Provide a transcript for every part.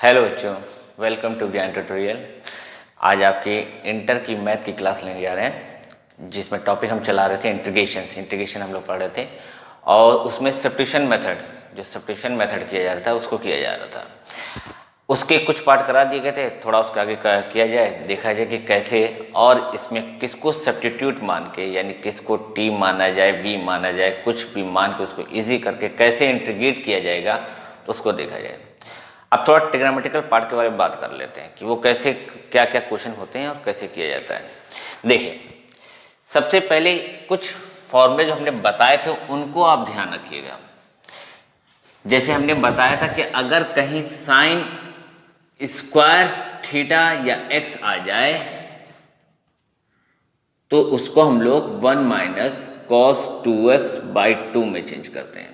Hello बच्चों, welcome to ज्ञान tutorial. आज आपकी इंटर की मैथ की क्लास लेने जा रहे हैं, जिसमें टॉपिक हम चला रहे थे इंटीग्रेशन हम लोग पढ़ रहे थे। और उसमें सब्स्टिट्यूशन मेथड, जो सब्स्टिट्यूशन मेथड किया जा रहा था उसको किया जा रहा था। उसके कुछ पार्ट करा दिए गए थे, थोड़ा उसका आगे किया जाए, देखा जाए कि कैसे और इसमें किसको सब्स्टिट्यूट मान के, यानी किसको टी माना जाए, वी माना जाए, कुछ भी मान के उसको ईजी करके कैसे इंटीग्रेट किया जाएगा उसको देखा जाए। अब थोड़ा ट्रिग्नोमेट्रिकल पार्ट के बारे में बात कर लेते हैं कि वो कैसे, क्या क्या क्वेश्चन होते हैं और कैसे किया जाता है। देखिए, सबसे पहले कुछ फॉर्मूले जो हमने बताए थे उनको आप ध्यान रखिएगा। जैसे हमने बताया था कि अगर कहीं साइन स्क्वायर थीटा या एक्स आ जाए तो उसको हम लोग 1 माइनस कॉस 2x बाई 2 में चेंज करते हैं,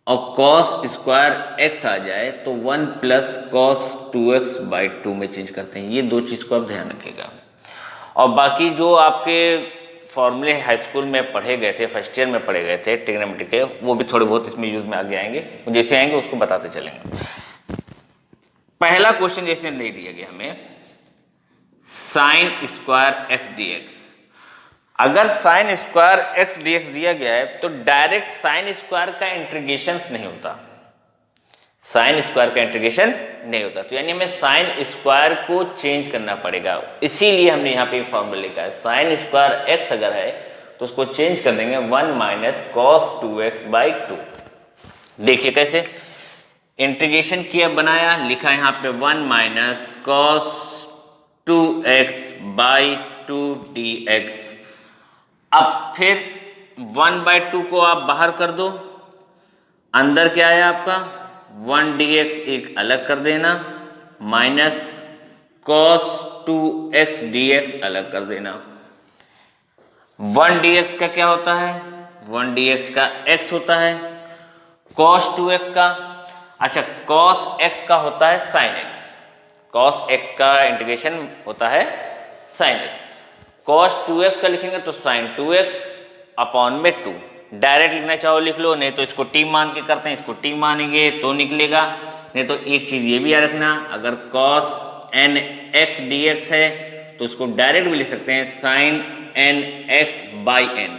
और कॉस स्क्वायर एक्स आ जाए तो 1 प्लस कॉस 2x बाई 2 में चेंज करते हैं। ये दो चीज़ को आप ध्यान रखिएगा। और बाकी जो आपके फॉर्मूले हाई स्कूल में पढ़े गए थे, फर्स्ट ईयर में पढ़े गए थे ट्रिग्नोमेट्री के, वो भी थोड़े बहुत इसमें यूज में आगे आएंगे, जैसे आएंगे उसको बताते चलेंगे। पहला क्वेश्चन जैसे दे दिया गया हमें, sine square x d x. अगर sine square x d x दिया गया है तो डायरेक्ट साइन स्क्वायर का इंटीग्रेशन नहीं होता, साइन स्क्वायर का इंटीग्रेशन नहीं होता, तो यानी हमें साइन स्क्वायर को चेंज करना पड़ेगा। इसीलिए हमने यहाँ पे फॉर्मूला लिखा है, साइन स्क्वायर एक्स अगर है तो उसको चेंज कर देंगे 1 माइनस कॉस 2x बाई 2। देखिए कैसे इंटीग्रेशन किया, बनाया, लिखा यहाँ पे 1 minus cos 2x by 2 dx। अब फिर 1/2 को आप बाहर कर दो, अंदर क्या आया आपका 1 dx, एक अलग कर देना, माइनस cos 2x dx अलग कर देना। 1 dx का क्या होता है, 1 dx का x होता है, cos 2x का, अच्छा cos x का होता है sin x, cos x का इंटीग्रेशन होता है sin x। cos 2x का लिखेंगे तो sin 2x अपॉन में 2। डायरेक्ट लिखना चाहो लिख लो, नहीं तो इसको t मान के करते हैं, इसको t मानेंगे तो निकलेगा। नहीं तो एक चीज ये भी याद रखना, अगर cos n x dx है तो उसको डायरेक्ट भी लिख सकते हैं sin n x by n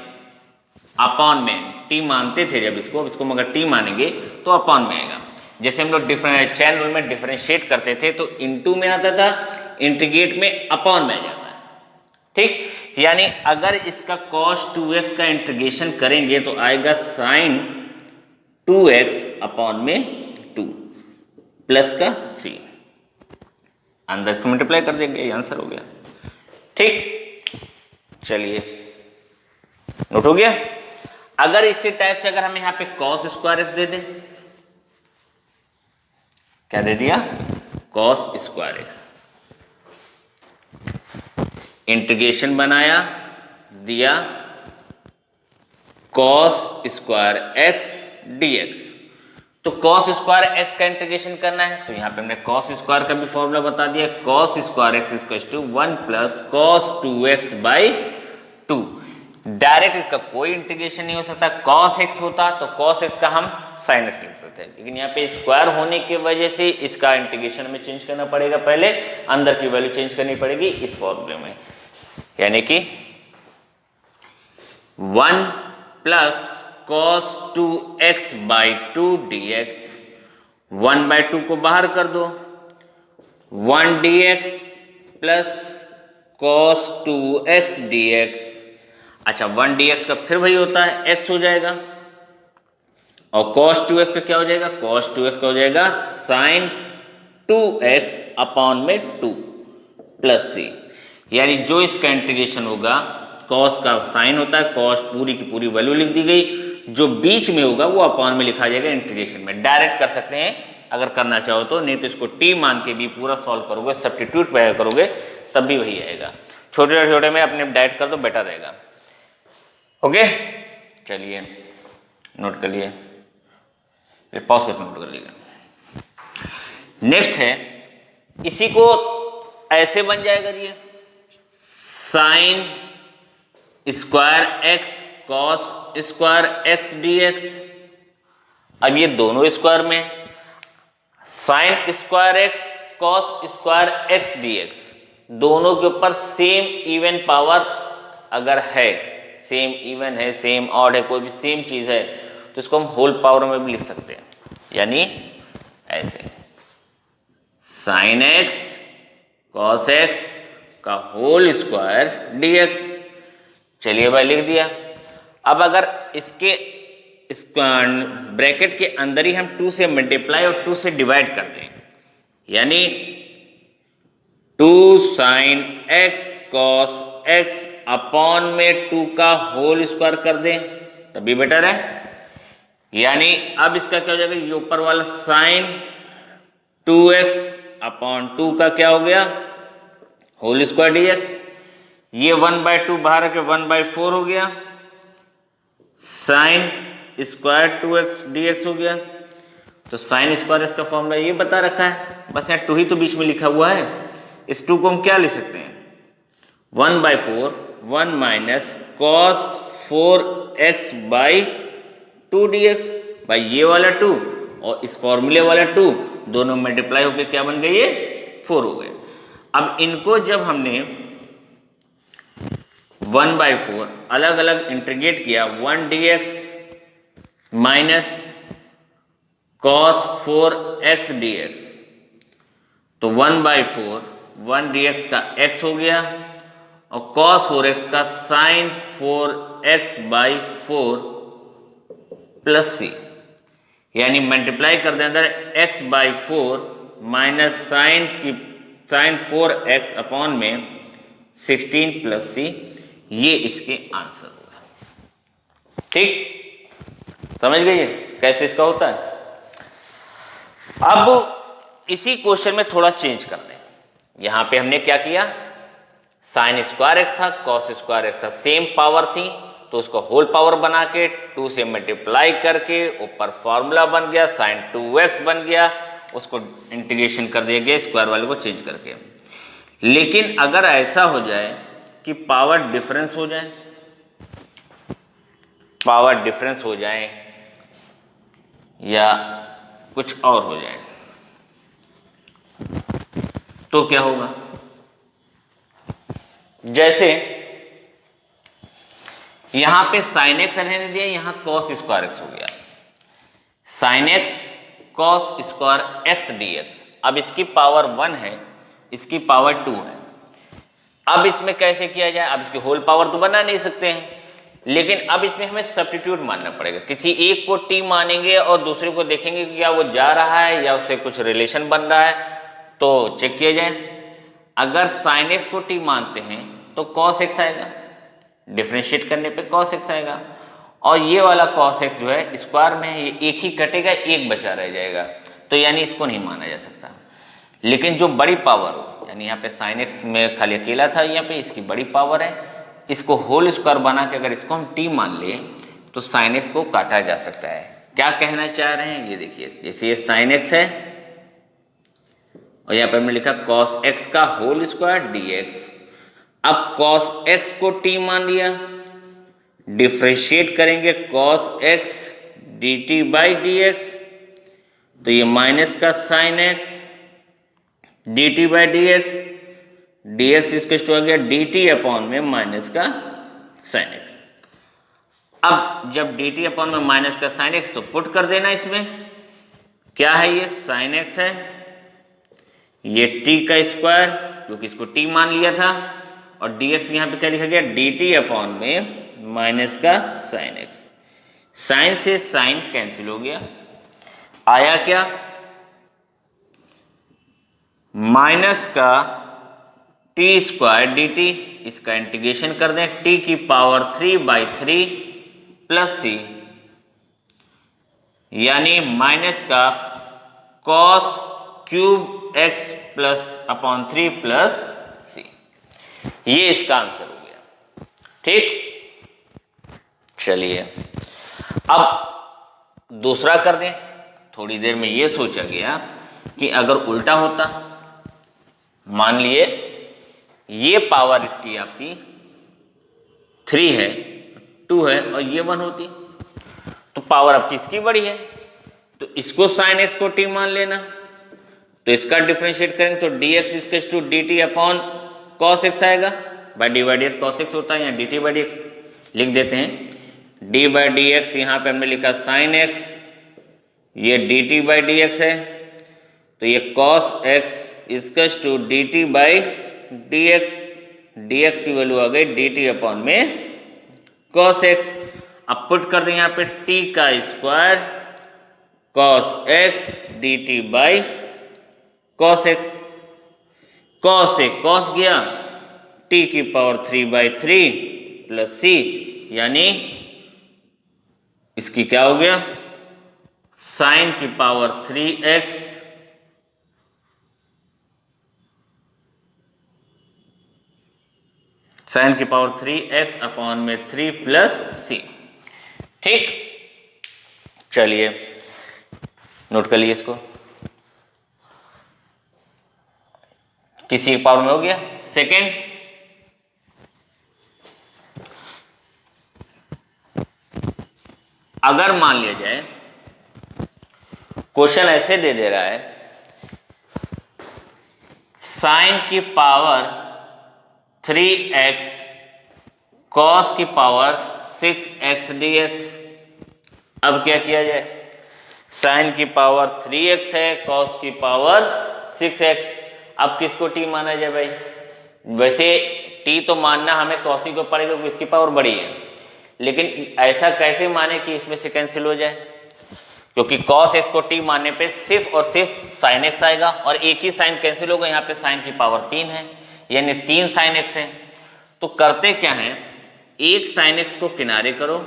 upon में t मानते थे जब इसको मगर t मानेंगे तो अपॉन में आएगा। जैसे हम लोग चैन रूल में डिफरेंशिएट करते थे तो इनटू में आता था, इंटीग्रेट में अपॉन में आ जाता है, ठीक। यानी अगर इसका cos 2x का इंटीग्रेशन करेंगे तो आएगा sin 2x अपॉन में 2 प्लस का c, अंदर इसको मल्टीप्लाई कर देंगे, ये आंसर हो गया, ठीक। चलिए, नोट हो गया। अगर इसी टाइप से अगर हम यहां पे cos स्क्वायर एक्स दे दें, क्या दे दिया, cos स्क्वायर एक्स, इंटीग्रेशन बनाया, दिया cos स्क्वायर एक्स dx। तो cos स्क्वायर एक्स का इंटीग्रेशन करना है तो यहां पे हमने cos स्क्वायर का भी फॉर्मूला बता दिया, cos square x equal to 1 plus cos 2x by 2। Direct इसका कोई इंटीग्रेशन नहीं हो सकता, cos x होता तो cos x का हम sin x लिख सकते हैं, लेकिन यहाँ पे स्क्वायर होने की वजह से इसका इंटीग्रेशन में चेंज करना पड़ेगा, पहले अंदर की वैल्यू चेंज करनी पड़ेगी इस फॉर्मूले में, यानी कि 1 plus cos 2x by 2 dx, 1/2 को बाहर कर दो, 1 dx plus cos 2x dx। अच्छा 1 dx का फिर वही होता है, x हो जाएगा, और cos 2x का क्या हो जाएगा, cos 2x का हो जाएगा sin 2x अपॉन में 2 प्लस c। यानी जो इसका इंटीग्रेशन होगा, cos का साइन होता है, cos पूरी की पूरी वैल्यू लिख दी गई, जो बीच में होगा वो अपॉन में लिखा जाएगा इंटीग्रेशन में। डायरेक्ट कर सकते हैं अगर करना चाहो तो, नहीं तो इसको t मान के भी पूरा सॉल्व करोगे, सब्स्टिट्यूट करोगे तब भी वही आएगा। छोटे छोटे में अपने डायरेक्ट कर दो, बेटर रहेगा। ओके, चलिए नोट कर लिए, पॉज करके नोट कर लीजिएगा। नेक्स्ट है, इसी को ऐसे बन जाएगा, ये sine square x cos square x dx। अब ये दोनों स्क्वायर में sine square x cos square x dx, दोनों के ऊपर सेम इवन पावर अगर है, सेम इवन है, सेम ऑड है, कोई भी सेम चीज है, तो इसको हम होल पावर में भी लिख सकते हैं, यानी ऐसे साइन एक्स कॉस एक्स का होल स्क्वायर डीएक्स। चलिए भाई लिख दिया। अब अगर इसके इस ब्रैकेट के अंदर ही हम 2 से मल्टीप्लाई और 2 से डिवाइड कर दें, यानी 2 sign x cos x upon में 2 का होल स्क्वायर कर दें, तभी बेटर है। यानी अब इसका क्या हो जाएगा, ये ऊपर वाला साइन 2x अपॉन 2 का क्या हो गया, होल स्क्वायर डीएक्स। ये 1/2 बाहर के 1/4 हो गया, साइन स्क्वायर 2x dx हो गया। तो साइन स्क्वायर इसका फॉर्मूला ये बता रखा है, बस यहाँ 2 ही तो बीच में लिखा हुआ है। इस 2 को हम क्या लिख सकते हैं, 1/4 1 माइनस कॉस 4x/2 dx भाई, ये वाला 2 और इस फॉर्मूले वाला 2 दोनों मल्टीप्लाई होकर क्या बन गए, ये 4 हो गए। अब इनको जब हमने 1/4 अलग अलग इंटीग्रेट किया, 1 dx minus cos 4x dx, तो 1/4 1 dx का x हो गया और cos 4x का sin 4x/4 प्लस c, यानी मल्टीप्लाई कर दें अंदर x/4 minus sign 4x upon में 16 प्लस c, ये इसके आंसर होगा। ठीक, समझ गए कैसे इसका होता है। अब इसी क्वेश्चन में थोड़ा चेंज कर दें। यहां पे हमने क्या किया, साइन स्क्वायर एक्स था, कॉस स्क्वायर एक्स था, सेम पावर थी, तो उसको होल पावर बना के 2 से मल्टीप्लाई करके ऊपर फॉर्मूला बन गया, साइन 2x बन गया, उसको इंटीग्रेशन कर दिया गया स्क्वायर वाले को चेंज करके। लेकिन अगर ऐसा हो जाए कि पावर डिफरेंस हो जाए, पावर डिफरेंस हो जाए या कुछ और हो जाए, तो क्या होगा। जैसे यहां पे साइन एक्स रहने दिया, यहां कॉस स्क्वायर एक्स हो गया, sine x cos square x dx. अब इसकी पावर 1 है, इसकी पावर 2 है। अब इसमें कैसे किया जाए, अब इसकी होल पावर तो बना नहीं सकते हैं, लेकिन अब इसमें हमें सब्स्टिट्यूट मानना पड़ेगा। किसी एक को टी मानेंगे और दूसरे को देखेंगे कि क्या वो जा रहा है या उससे कुछ रिलेशन बन रहा है, तो चेक किया जाए। अगर साइन एक्स को टी मानते हैं तो कॉस एक्स आएगा, डिफरेंशिएट करने पे कॉस एक्स आएगा, और ये वाला कॉस एक्स जो है स्क्वायर में है, ये एक ही कटेगा, एक बचा रह जाएगा, तो यानी इसको नहीं माना जा सकता। लेकिन जो बड़ी पावर हो, यानी यहाँ पे साइन एक्स में खाली अकेला था, यहाँ पे इसकी बड़ी पावर है, इसको होल स्क्वायर बना के अगर इसको हम टी मान लें तो साइन एक्स को काटा जा सकता है। क्या कहना चाह रहे हैं, ये देखिए, जैसे ये साइन एक्स है और यहाँ पे हमने लिखा कॉस एक्स का होल स्क्वायर डीएक्स। अब कॉस एक्स को टी मान लिया, डिफरेंशिएट करेंगे cos x d t by d x, तो ये माइनस का sine x d t by d x, d x इसका हो गया डी टी अपॉन में माइनस का साइन एक्स। अब जब डी टी अपॉन में माइनस का साइन एक्स, तो पुट कर देना इसमें, क्या है ये साइन एक्स है, ये टी का स्क्वायर क्योंकि इसको टी मान लिया था, और डी एक्स यहाँ पे क्या लिखा गया, डी टी अपॉन में माइनस का साइन एक्स। साइन से साइन कैंसिल हो गया, आया क्या, माइनस का टी स्क्वायर डी टी, इसका इंटीग्रेशन कर दें, टी की पावर 3/3 प्लस सी, यानी माइनस का cos cube x plus upon 3 plus C, ये इसका आंसर हो गया। ठीक, चलिए अब दूसरा कर दें। थोड़ी देर में ये सोचा गया कि अगर उल्टा होता, मान लिए ये पावर इसकी आपकी 3 है, 2 है और ये 1 होती, तो पावर अब किसकी बड़ी है, तो इसको साइन एक्स को टी मान लेना, तो इसका डिफरेंशिएट करेंगे तो d x is to d t upon cos x आएगा, by d by d x cos x होता है, यहाँ d t by d x लिख देते हैं। डी बाई डी एक्स यहाँ पे हमने लिखा साइन एक्स, ये d t by d x है, तो ये cos x is to d t by d x, d x की वैल्यू आ गई डी टी अपॉन में कॉस एक्स। अब पुट कर दें यहाँ पे टी का square cos x d t by cos x, cos से कॉस गया, टी की पावर 3/3 प्लस सी, यानी इसकी क्या हो गया साइन की पावर 3x साइन की पावर 3x अपॉन में 3 प्लस सी। ठीक, चलिए नोट कर लिए इसको, किसी एक पावर में हो गया। सेकेंड, अगर मान लिया जाए क्वेश्चन ऐसे दे रहा है साइन की पावर 3x कॉस की पावर 6x dx। अब क्या किया जाए, साइन की पावर 3x है, कॉस की पावर 6x। अब किसको t माना जाए भाई, वैसे t तो मानना हमें कॉसी को पड़ेगा क्योंकि इसकी पावर बड़ी है, लेकिन ऐसा कैसे माने कि इसमें से कैंसिल हो जाए, क्योंकि cos x को t मानने पे सिर्फ और सिर्फ sin x आएगा और एक ही साइन कैंसिल होगा। यहाँ पे साइन की पावर 3 है, यानी 3 sin x है। तो करते क्या है, एक sin x को किनारे करो,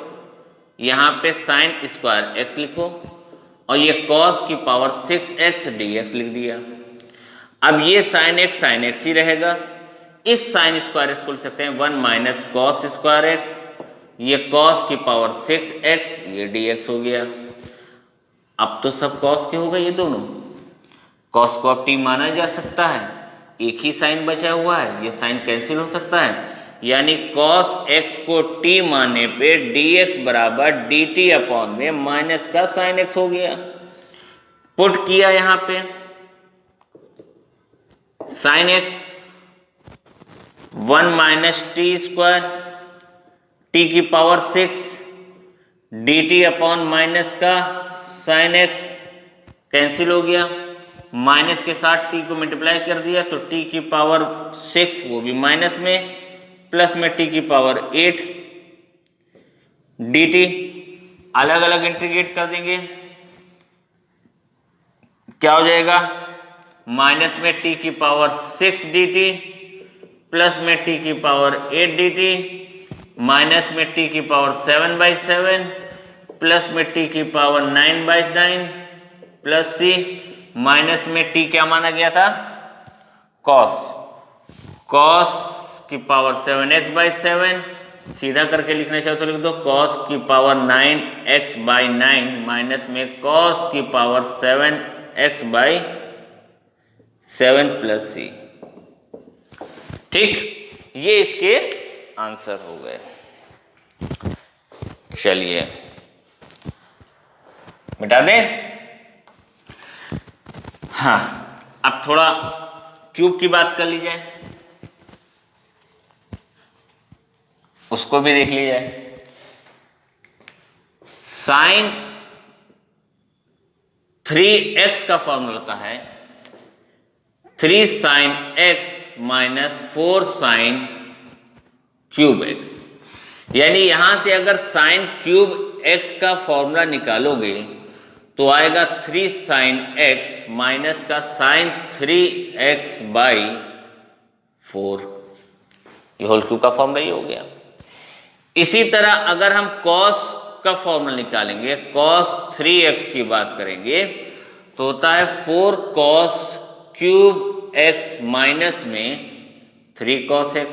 यहाँ पे साइन स्क्वायर x लिखो और ये cos की पावर 6x dx लिख दिया। अब ये साइन x ही रहेगा, इस साइन स्क्वायर को लिख सकते हैं 1 माइनस कॉस स्क्वायर एक्स, ये कॉस की पावर 6x, ये dx हो गया। अब तो सब कॉस के हो गए ये दोनों, कॉस को अब t माना जा सकता है, एक ही साइन बचा हुआ है, ये साइन कैंसिल हो सकता है, यानी cos x को t मानने पे dx बराबर dt अपॉन में माइनस का साइन x हो गया। पुट किया यहाँ पे sine x 1 minus t square t की पावर 6 dt अपॉन माइनस का साइन x कैंसिल हो गया, माइनस के साथ t को मल्टीप्लाई कर दिया तो t की पावर 6 वो भी माइनस में, प्लस में t की पावर 8 dt। अलग अलग इंटीग्रेट कर देंगे, क्या हो जाएगा, माइनस में t की पावर 6 dt प्लस में t की पावर 8 dt, माइनस में t की पावर 7/7 प्लस में t की पावर 9/9 प्लस c, माइनस में t क्या माना गया था cos की पावर 7x/7, सीधा करके लिखना चाहो तो लिख दो cos की पावर 9x/9 माइनस में cos की पावर 7x/7 प्लस c। ठीक, ये इसके आंसर हो गए। चलिए मिटा दें। हाँ, अब थोड़ा क्यूब की बात कर ली जाए, उसको भी देख ली जाए। साइन 3x का फॉर्मूला होता है 3 sine x minus 4 sine cube x, यानी यहां से अगर साइन क्यूब x का फॉर्मूला निकालोगे तो आएगा 3 साइन x माइनस का साइन 3x/4, ये होल क्यूब का फॉर्मूला ही हो गया। इसी तरह अगर हम cos का फॉर्मूला निकालेंगे, cos 3x की बात करेंगे तो होता है 4 cos क्यूब x माइनस में 3 cos x,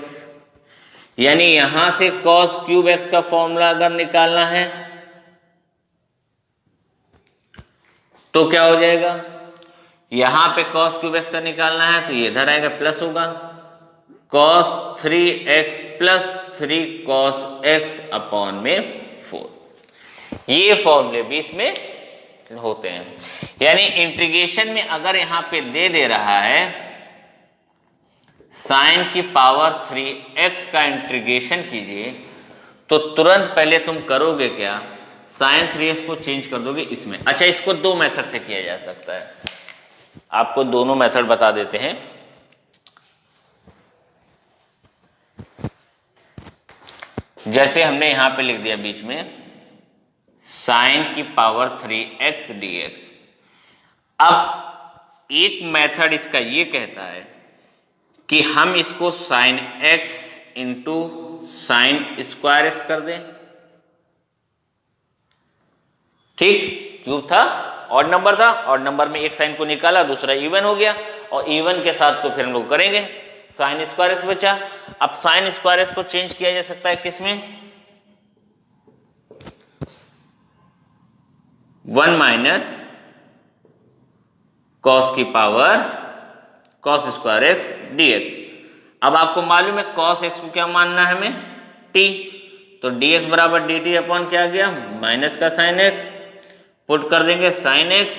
यानी यहां से cos क्यूब x का फॉर्मूला अगर निकालना है तो क्या हो जाएगा, यहां पे cos क्यूब x का निकालना है तो ये इधर आएगा प्लस होगा, cos 3x plus 3 cos x upon में 4। ये फॉर्मूले भी इसमें होते हैं। यानी इंटीग्रेशन में अगर यहाँ पे दे रहा है साइन की पावर 3x का इंटीग्रेशन कीजिए, तो तुरंत पहले तुम करोगे क्या, साइन 3x को चेंज कर दोगे इसमें। अच्छा, इसको दो मेथड से किया जा सकता है, आपको दोनों मेथड बता देते हैं। जैसे हमने यहां पे लिख दिया बीच में साइन की पावर 3x dx। अब एक मेथड इसका ये कहता है कि हम इसको sine x into sine square x कर दें। ठीक, क्यूब था, ऑड नंबर था, ऑड नंबर में एक साइन को निकाला, दूसरा इवन हो गया, और इवन के साथ को फिर हम लोग करेंगे, साइन स्क्वायर एक्स बचा। अब साइन स्क्वायर एक्स को चेंज किया जा सकता है किसमें, 1 माइनस कॉस की power cos square x dx। अब आपको मालूम है कॉस एक्स को क्या मानना है हमें, t, तो dx बराबर dt अपॉन क्या आ गया, माइनस का साइन एक्स, पुट कर देंगे sign x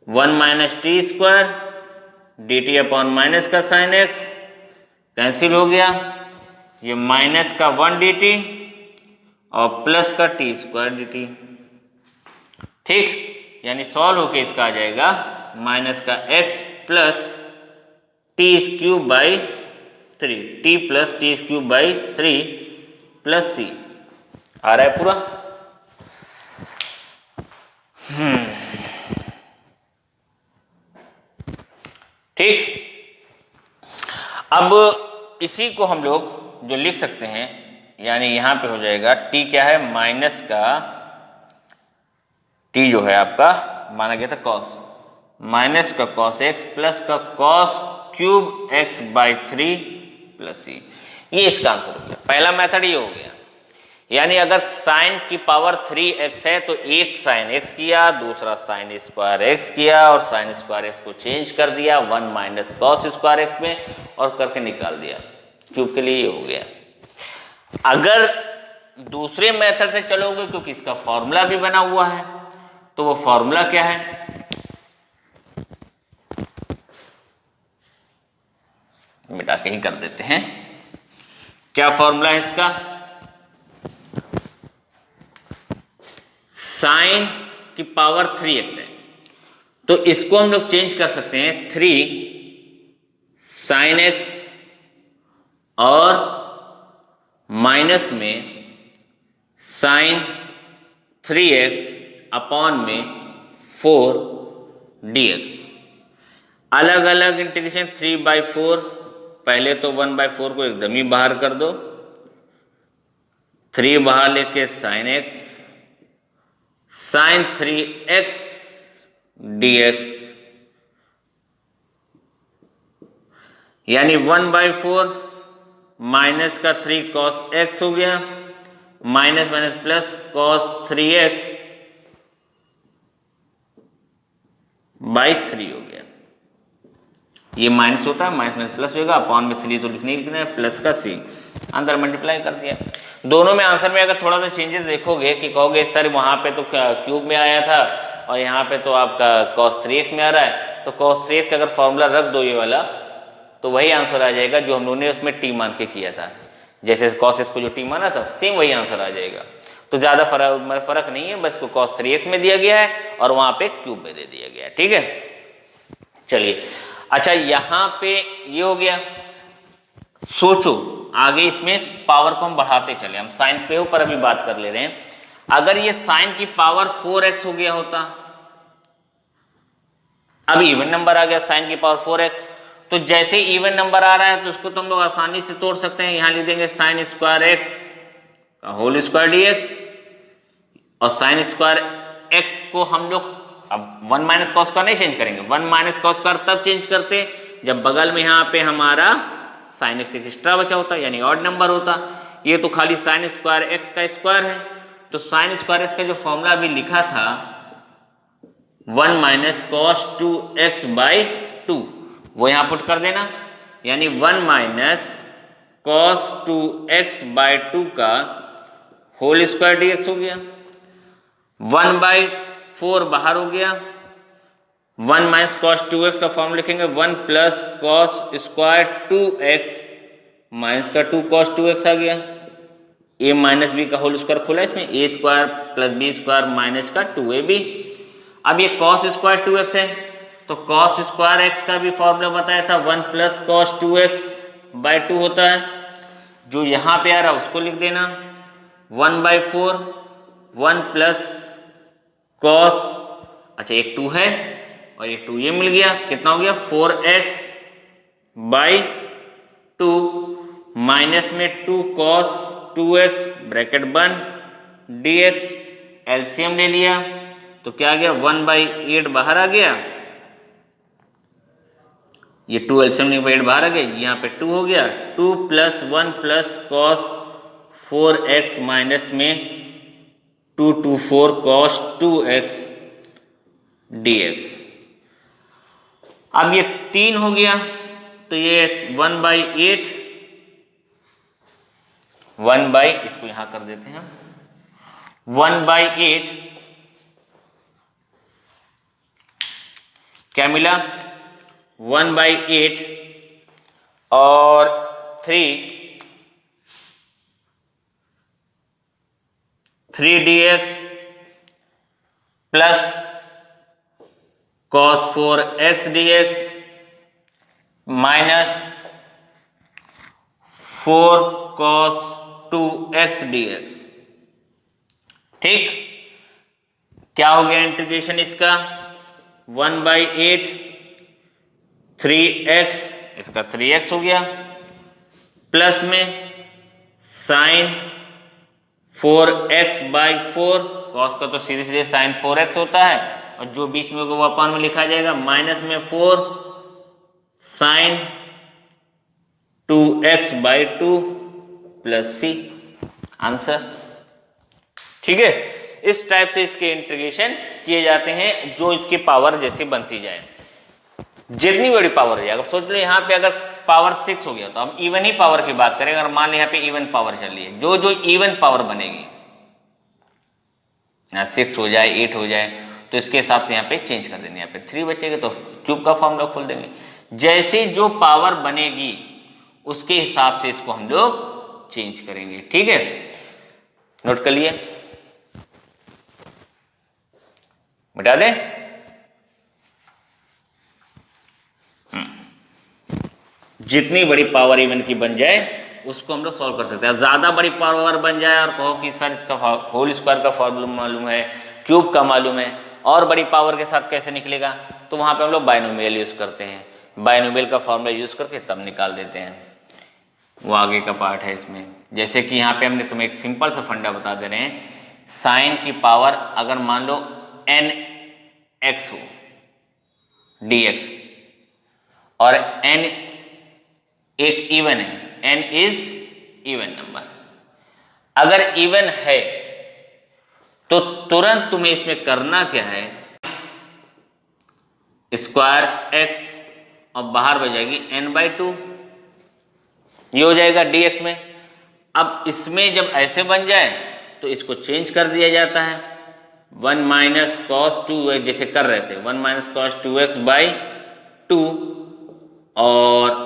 1 minus t square dt upon minus का साइन एक्स, कैंसिल हो गया, ये माइनस का 1 dt और प्लस का टी स्क्वायर dt। ठीक, यानी सॉल्व होके इसका आ जाएगा माइनस का x plus t cube by 3, t plus t cube by 3 plus C. आ रहा है पूरा। ठीक, अब इसी को हम लोग जो लिख सकते हैं, यानी यहां पे हो जाएगा t क्या है, माइनस का t जो है आपका माना गया था कॉस, माइनस का कॉस x प्लस का cos cube x by 3 plus C. ये इसका आंसर हो गया। पहला मेथड ये हो गया, यानी अगर साइन की पावर 3x है तो एक साइन x किया, दूसरा साइन स्क्वायर x किया, और साइन स्क्वायर x को चेंज कर दिया 1 माइनस कॉस स्क्वायर x में, और करके निकाल दिया। क्यूब के लिए ये हो गया। अगर दूसरे मेथड से चलोगे, क्योंकि इसका फॉर्मूला भी बना हुआ है, तो वो फॉर्मूला क्या है, मिटा के ही कर देते हैं। क्या फॉर्मूला है इसका, साइन की पावर 3x है, तो इसको हम लोग चेंज कर सकते हैं 3 साइन x और माइनस में साइन 3x अपॉन में 4 dx। अलग अलग इंटीग्रेशन 3/4, पहले तो 1/4 को एकदम ही बाहर कर दो, 3 बाहर लेके sign x sign 3x dx, यानी 1/4 माइनस का 3 कॉस x हो गया, minus minus plus cos 3x by 3 हो गया। ये माइनस होता है, माइनस माइनस प्लस होगा, अपॉन में 3 तो लिखने ही लिखना है, प्लस का c, अंदर मल्टीप्लाई कर दिया। दोनों में आंसर में अगर थोड़ा सा चेंजेस देखोगे कि कहोगे सर वहां पे तो क्यूब में आया था और यहाँ पे तो आपका cos 3x में आ रहा है, तो cos 3x का अगर फॉर्मूला रख दो ये वाला, तो वही आंसर आ जाएगा जो हम लोगों ने उसमें t मान के किया था। जैसे cos x को जो t माना था, सेम वही आंसर आ जाएगा। तो ज़्यादा फर्क नहीं है, बस को cos 3x में दिया गया है और वहाँ पे क्यूब में दे दिया गया है। ठीक है, चलिए। अच्छा, यहाँ पे ये हो गया। सोचो आगे इसमें पावर को हम बढ़ाते चले, हम साइन पे ऊपर अभी बात कर ले रहे हैं। अगर ये साइन की पावर 4x हो गया होता, अब इवन नंबर आ गया साइन की पावर 4x, तो जैसे इवन नंबर आ रहा है तो उसको तो हम लोग आसानी से तोड़ सकते हैं। यहां लिख देंगे साइन स्क्वायर एक्स का होल स्क्वायर dx, और साइन स्क्वायर एक्स को हम लोग अब 1 माइनस कॉस स्क्वायर नहीं चेंज करेंगे, 1 माइनस कॉस स्क्वायर तब चेंज करते जब बगल में यहाँ पे हमारा साइन एक्स एक्स्ट्रा बचा होता, यानी ऑड नंबर होता। ये तो खाली साइन स्क्वायर एक्स का स्क्वायर है, तो साइन स्क्वायर एक्स का जो फॉर्मूला अभी लिखा था 1 माइनस कॉस 2x बाई 2, वो यहाँ पुट कर देना, यानी 1 माइनस कॉस 2x बाई 2 का होल स्क्वायर dx हो गया। 1/4 4 बाहर हो गया, 1 माइनस कॉस 2x का फॉर्म लिखेंगे 1 plus cos square 2x minus का 2 कॉस 2x आ गया, a माइनस बी का होल स्क्वायर खुला इसमें, a square plus b square minus का 2ab। अब ये कॉस स्क्वायर 2x है तो कॉस स्क्वायर x का भी फॉर्मूला बताया था 1 प्लस कॉस 2x बाई 2 होता है, जो यहाँ पे आ रहा है उसको लिख देना 1/4 1 प्लस कॉस, अच्छा एक 2 है और ये 2 ये मिल गया, कितना हो गया 4x बाई 2 माइनस में 2 कॉस 2x ब्रैकेट बंद dx, एलसीएम ले लिया तो क्या आ गया 1/8 बाहर आ गया, ये 2 एलसीएम नहीं 8 बाहर आ गया, यहाँ पे 2 हो गया, 2 plus 1 plus cos 4x minus में 2 2 4 कॉस 2x dx। अब ये 3 हो गया तो ये 1/8 इसको यहां कर देते हैं 1/8 क्या मिला 1/8 और 3 plus cos 4x dx minus 4 cos 2x dx। ठीक, क्या हो गया इंटीग्रेशन इसका 1/8 3x, इसका 3x हो गया, प्लस में साइन 4x/4, cos का तो सीधे सीधे साइन 4x होता है और जो बीच में होगा वो अपान में लिखा जाएगा, माइनस में 4 sign 2x/2 plus c, answer. ठीक है, इस टाइप से इसके इंटीग्रेशन किए जाते हैं जो इसकी पावर जैसे बनती जाए, जितनी बड़ी पावर है। अगर सोच लो यहाँ पे अगर पावर 6 हो गया तो हम इवन ही पावर की बात करें, अगर मान लो यहाँ पे इवन पावर चल रही है, जो इवन पावर बनेगी 6 हो जाए 8 हो जाए तो इसके हिसाब से यहाँ पे चेंज कर देंगे, यहाँ पे 3 बचेगा तो क्यूब का फॉर्मूला खोल देंगे, जैसे जो पावर बनेगी उसके हिसाब से इसको हम लोग चेंज करेंगे। ठीक है, नोट कर लिए, मिटा दें। जितनी बड़ी पावर इवन की बन जाए उसको हम लोग सॉल्व कर सकते हैं। ज्यादा बड़ी पावर बन जाए और कहो कि सर इसका होल स्क्वायर का फॉर्मूला मालूम है, क्यूब का मालूम है, और बड़ी पावर के साथ कैसे निकलेगा, तो वहां पे हम लोग बाइनोमियल यूज करते हैं, बाइनोमियल का फॉर्मूला यूज करके तब निकाल देते हैं, वो आगे का पार्ट है इसमें। जैसे कि यहाँ पे हमने तुम्हें एक सिंपल सा फंडा बता दे रहे हैं, साइन की पावर अगर मान लो nx हो dx और n एक इवन है, n इज इवन नंबर, अगर इवन है तो तुरंत तुम्हें इसमें करना क्या है, स्क्वायर x और बाहर बच जाएगी n/2, ये हो जाएगा dx में। अब इसमें जब ऐसे बन जाए तो इसको चेंज कर दिया जाता है, 1 माइनस कॉस 2x जैसे कर रहे थे, 1 माइनस कॉस 2x/2 और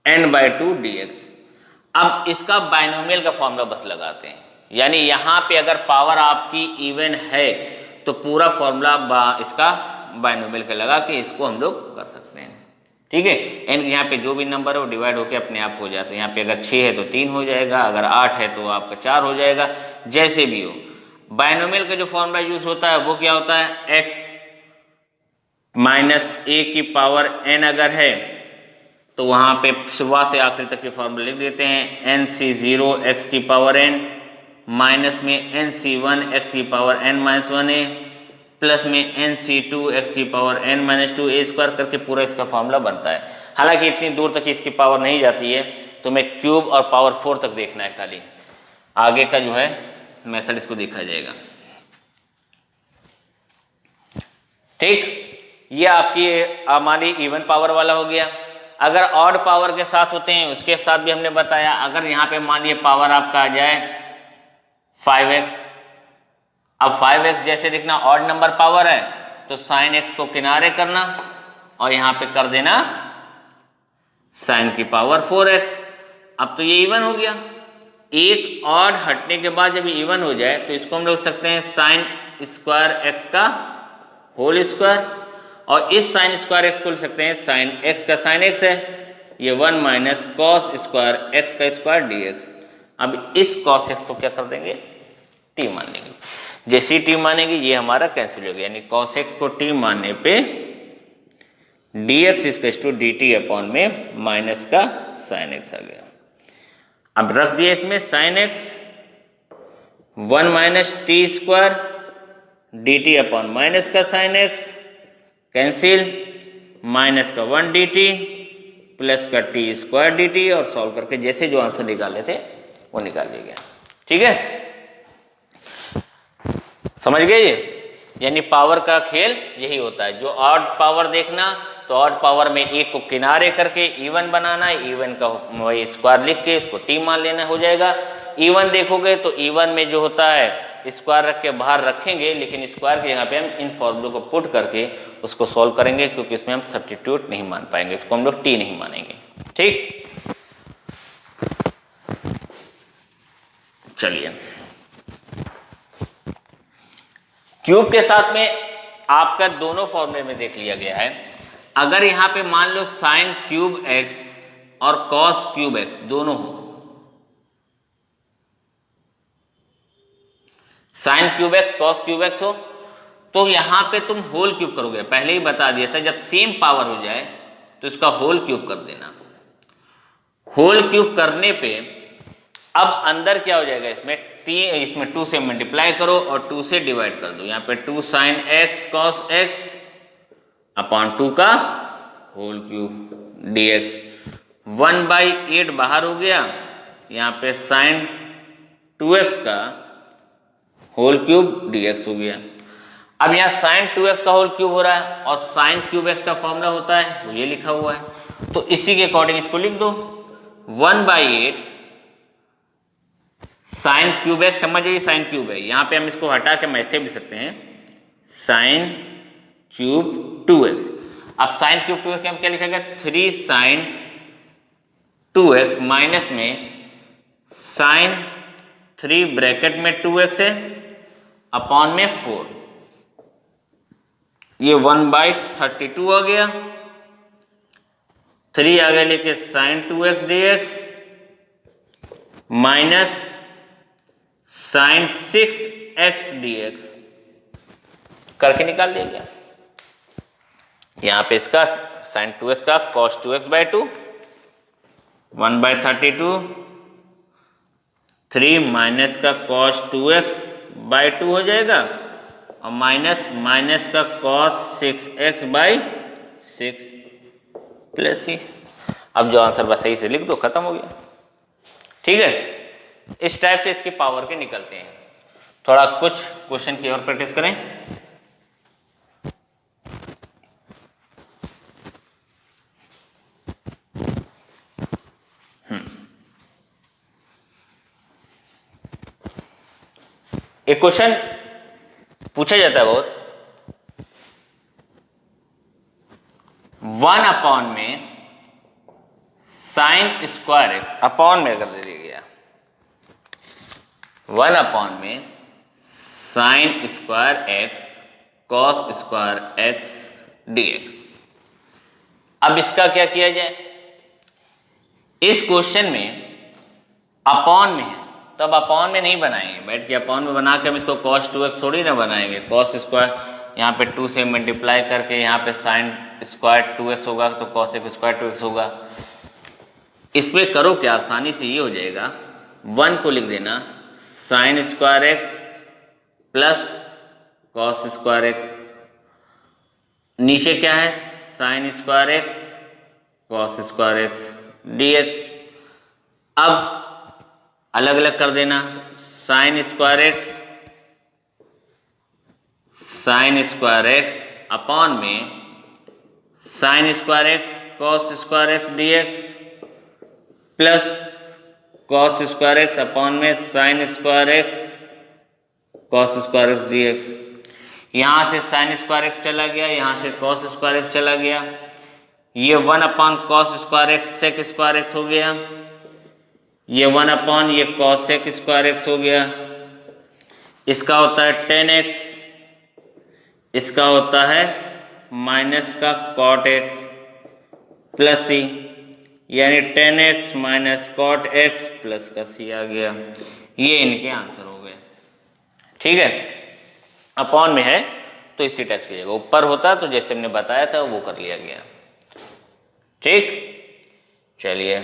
n/2 dx। अब इसका बाइनोमियल का फॉर्मूला बस लगाते हैं, यानी यहां पे अगर पावर आपकी इवन है तो पूरा फॉर्मूला इसका बाइनोमियल का लगा के इसको हम लोग कर सकते हैं। ठीक है, n यहाँ पे जो भी नंबर है वो डिवाइड होके अपने आप हो जाता है, यहाँ पे अगर 6 है तो 3 हो जाएगा, अगर 8 है तो आपका 4 हो जाएगा, जैसे भी हो। बाइनोमियल का जो फॉर्मूला यूज होता है वो क्या होता है, x माइनस a की पावर n अगर है तो वहां पे शुरुआत से आखिरी तक के फॉर्मूले लिख देते हैं, nc0 x की पावर n माइनस में nc1 x की power n minus 1a plus में nc2 x की power n minus 2a square करके पूरा इसका फॉर्मूला बनता है। हालांकि इतनी दूर तक इसकी पावर नहीं जाती है, तो मैं क्यूब और पावर 4 तक देखना है, खाली आगे का जो है मेथड इसको देखा जाएगा। ठीक, ये आपकी हमारी इवन पावर वाला हो गया। अगर ऑड पावर के साथ होते हैं उसके साथ भी हमने बताया, अगर यहाँ पे मान लीजिए पावर आपका आ जाए 5x, अब 5x जैसे दिखना ऑड नंबर पावर है तो साइन x को किनारे करना और यहां पे कर देना साइन की पावर 4x। अब तो ये इवन हो गया, एक ऑड हटने के बाद जब ये इवन हो जाए तो इसको हम लिख सकते हैं साइन स्क्वायर एक्स का होल स्क्वायर, और इस साइन स्क्वायर एक्स को लिख सकते हैं साइन एक्स का साइन एक्स है, ये 1 माइनस कॉस स्क्वायर एक्स का स्क्वायर dx। अब इस कॉस एक्स को क्या कर देंगे, t मान लेंगे। जैसे ही t मानेंगे ये हमारा कैंसिल हो गया, यानी कॉस एक्स को t मानने पे dx is to dt upon में माइनस का साइन एक्स आ गया। अब रख दिया इसमें sine x 1 minus t square dt upon minus का साइन एक्स कैंसिल, माइनस का 1 dt प्लस का टी स्क्वायर dt, और सॉल्व करके जैसे जो आंसर निकाले थे वो निकाल लिया गया। ठीक है, समझ गए ये, यानी पावर का खेल यही होता है। जो ऑड पावर देखना तो ऑड पावर में एक को किनारे करके इवन बनाना, इवन का वही स्क्वायर लिख के इसको टी मान लेना, हो जाएगा। इवन देखोगे तो इवन में जो होता है स्क्वायर रख के बाहर रखेंगे, लेकिन स्क्वायर की जगह पे हम इन फॉर्मूलों को पुट करके उसको सॉल्व करेंगे, क्योंकि इसमें हम सब्स्टिट्यूट नहीं मान पाएंगे, इसको हम लोग टी नहीं मानेंगे। ठीक, चलिए क्यूब के साथ में आपका दोनों फॉर्मूले में देख लिया गया है। अगर यहां पे मान लो साइन क्यूब एक्स और कॉस क्यूब एक्स दोनों हो, sine cube x cos cube x हो, तो यहां पे तुम होल क्यूब करोगे, पहले ही बता दिया था जब सेम पावर हो जाए तो इसका होल क्यूब कर देना। होल क्यूब करने पे अब अंदर क्या हो जाएगा, इसमें 2 से मल्टीप्लाई करो और 2 से डिवाइड कर दो, यहाँ पे 2 sign x cos x upon 2 का होल क्यूब dx। 1/8 बाहर हो गया, यहाँ पे साइन 2x का होल क्यूब dx हो गया। अब यहाँ साइन 2x का होल क्यूब हो रहा है और साइन क्यूब x का फॉर्मूला होता है वो ये लिखा हुआ है, तो इसी के अकॉर्डिंग इसको लिख दो। 1/8 साइन क्यूब एक्स, समझ जाइए साइन क्यूब है, यहां पे हम इसको हटा के ऐसे भी सकते हैं साइन क्यूब 2x। अब साइन क्यूब 2x हम क्या लिखेंगे, 3 साइन 2x माइनस में साइन 3 ब्रैकेट में 2x है अपॉन में 4, ये 1/32 आ गया, 3 आ गया लेके sine 2x dx minus sine 6x dx करके निकाल दिया गया। यहां पे इसका साइन 2x का cos 2x/2 1/32, 3 माइनस का cos 2x/2 हो जाएगा और माइनस का cos 6x/6 प्लस ही। अब जो आंसर बस सही से लिख दो, खत्म हो गया। ठीक है, इस टाइप से इसकी पावर के निकलते हैं। थोड़ा कुछ क्वेश्चन की और प्रैक्टिस करें। एक क्वेश्चन पूछा जाता है बहुत, 1 अपॉन में साइन स्क्वायर एक्स अपॉन में कर दे दिया, 1 अपॉन में sine square x cos square x dx। अब इसका क्या किया जाए, इस क्वेश्चन में अपॉन में है तो अब अपॉन में नहीं बनाएंगे, बैठ के अपॉन में बना के हम इसको cos 2x थोड़ी ना बनाएंगे। cos स्क्वायर यहाँ पे 2 से मल्टीप्लाई करके यहाँ पे साइन स्क्वायर 2x होगा तो cos स्क्वायर 2x होगा। इसमें करो क्या, आसानी से ये हो जाएगा, 1 को लिख देना sine square x plus cos square x, नीचे क्या है sine square x cos square x dx। अब अलग अलग कर देना, साइन स्क्वायर एक्स अपॉन में sine square x cos square x dx plus cos square x upon में sine square x cos square x d x. यहाँ से sign square x चला गया, यहाँ से कॉस स्क्वायर एक्स चला गया, ये 1 cos square x sec square x हो गया, ये 1 ये कॉस सेक स्क्वायर एक्स हो गया, इसका होता है टेन एक्स, इसका होता है माइनस का कॉट एक्स प्लस सी, यानी ten X minus cot X plus का सी आ गया। ये इनके आंसर हो गए। ठीक है, अपॉन में है तो इसी टाइप की जगह, ऊपर होता तो जैसे हमने बताया था वो कर लिया गया। ठीक, चलिए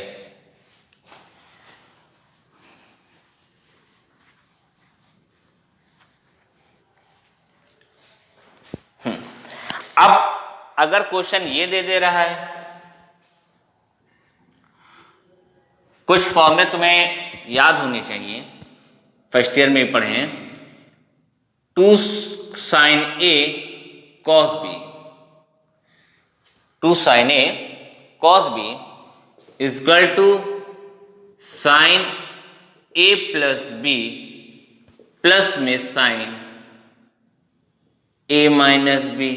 अब अगर क्वेश्चन ये दे रहा है, कुछ फॉर्मूले तुम्हें याद होने चाहिए, फर्स्ट ईयर में पढ़े हैं। 2 sine a cos b, 2 sine a cos b equal to sine a plus b plus में साइन ए माइनस बी,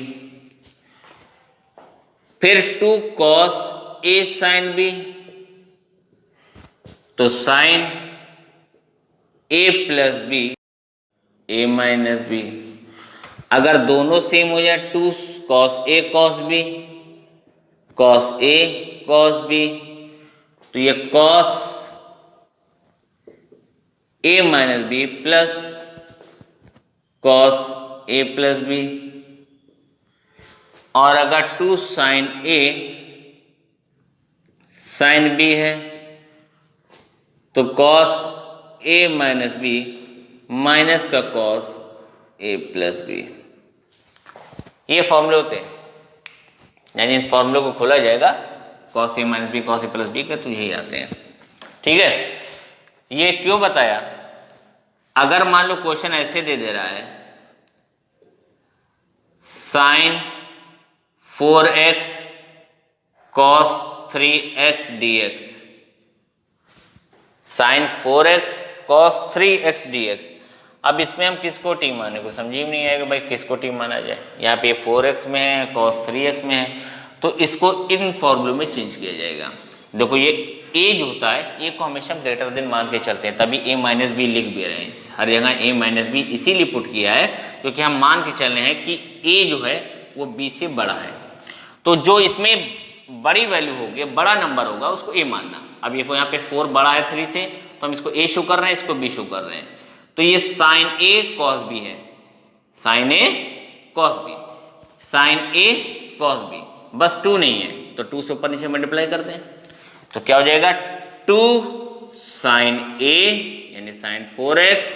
फिर 2 कॉस ए साइन बी, तो sine a plus b a minus b. अगर दोनों same हो जाए, 2 cos a cos b, cos a cos b, तो ये cos a minus b plus cos a plus b. और अगर 2 साइन ए साइन बी है तो cos a minus B minus का कॉस ए प्लस बी। ये फॉर्मूले होते हैं, यानी इस फॉर्मूले को खोला जाएगा cos a minus B cos a plus B का, तो यही आते हैं। ठीक है, ये क्यों बताया? अगर मान लो क्वेश्चन ऐसे दे रहा है, sine 4x cos 3x dx, sine 4x cos 3x dx। अब इसमें हम किसको टी माने को समझ ही नहीं आएगा भाई, किसको टी माना जाए। यहाँ पे 4x में है, कॉस 3x में है, तो इसको इन फॉर्मूलों में चेंज किया जाएगा। देखो ये ए जो होता है, ए को हमेशा हम ग्रेटर देन मान के चलते हैं, तभी ए माइनस बी लिख भी रहे हैं। हर जगह ए माइनस बी इसीलिए पुट किया है क्योंकि हम मान के चल रहे हैं कि ए जो है वो बी से बड़ा है। तो जो इसमें बड़ी वैल्यू होगी, बड़ा नंबर होगा, उसको ए मानना। अब ये को यहाँ पे 4 बड़ा है 3 से, तो हम इसको ए शो कर रहे हैं, इसको बी शो कर रहे हैं। तो ये साइन ए कॉस बी है, sign a cos B, sign a cos B, बस 2 नहीं है तो 2 से ऊपर नीचे मल्टीप्लाई करते हैं, तो क्या हो जाएगा 2 साइन ए यानी sine 4x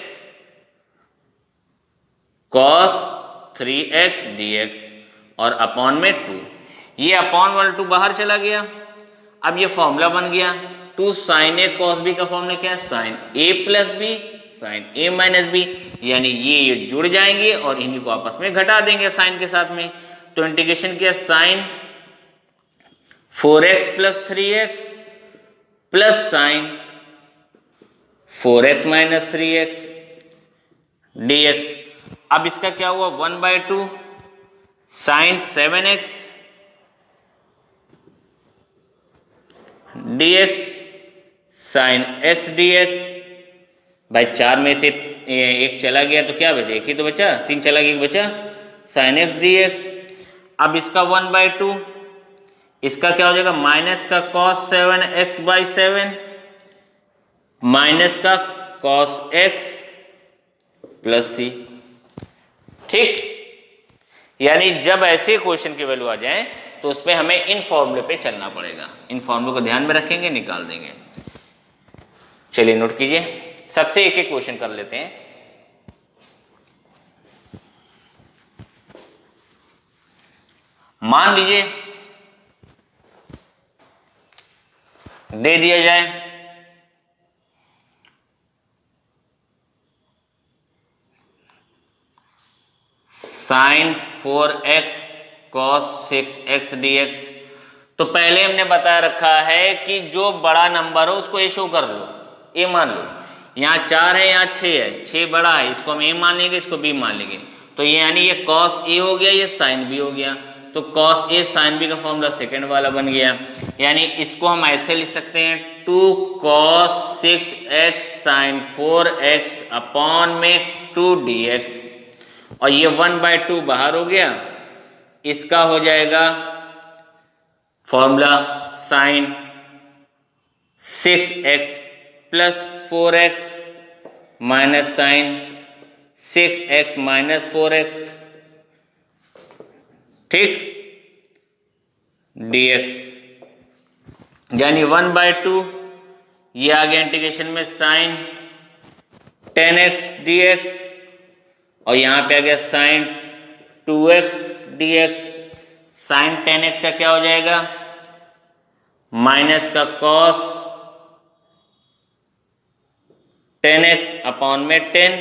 cos 3x dx और अपॉन में 2। ये अपॉन वाला 2 बाहर चला गया। अब ये फॉर्मूला बन गया 2 साइन ए कॉस बी का फॉर्मूला क्या है, sign a plus B sign a minus B, यानी ये जुड़ जाएंगे और इन्हीं को आपस में घटा देंगे साइन के साथ में। तो इंटीग्रेशन किया साइन 4x प्लस 3x प्लस sine 4x minus 3x dx। अब इसका क्या हुआ 1/2 sine 7x dx sine x dx। भाई 4 में से एक चला गया तो क्या बचा, एक ही तो बचा, 3 चला गया, एक बचा, साइन x dx। अब इसका 1/2, इसका क्या हो जाएगा माइनस का cos 7x/7 माइनस का cos x प्लस सी। ठीक, यानी जब ऐसे क्वेश्चन की वैल्यू आ जाए तो उसमें हमें इन फॉर्मूले पे चलना पड़ेगा। इन फॉर्मूले को ध्यान में रखेंगे, निकाल देंगे। चलिए नोट कीजिए, सबसे एक एक क्वेश्चन कर लेते हैं। मान लीजिए दे दिया जाए sign 4x cos 6x dx। तो पहले हमने बता रखा है कि जो बड़ा नंबर हो उसको ए शो कर लो, ए मान लो। यहाँ 4 है, यहाँ 6 है, 6 बड़ा है, इसको हम ए मान लेंगे, इसको बी मान लेंगे, तो ये यानी ये कॉस ए हो गया, ये साइन बी हो गया, तो कॉस ए साइन बी का फॉर्मूला सेकंड वाला बन गया। यानी इसको हम ऐसे लिख सकते हैं 2 cos 6x sign 4x upon में 2 dx, और ये 1/2 बाहर हो गया, इसका हो जाएगा formula sine 6x plus 4x minus sine 6x minus 4x, ठीक, dx, यानी 1/2, ये आ गया इंटीग्रेशन में साइन 10x dx, और यहां पे आ गया sign 2x dx। Sign 10x का क्या हो जाएगा, माइनस का कॉस 10x अपॉन में 10,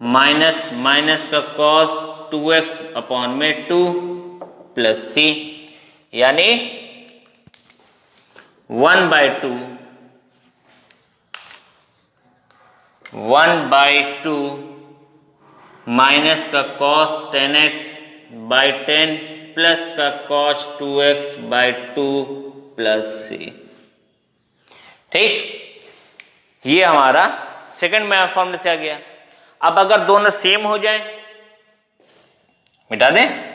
माइनस माइनस का कॉस 2x अपॉन में 2 प्लस c, यानी 1/2 माइनस का कॉस 10x/10 प्लस का कॉस 2x/2 प्लस c, ठीक, ये हमारा सेकंड फॉर्मूले से आ गया। अब अगर दोनों सेम हो जाए, मिटा दें,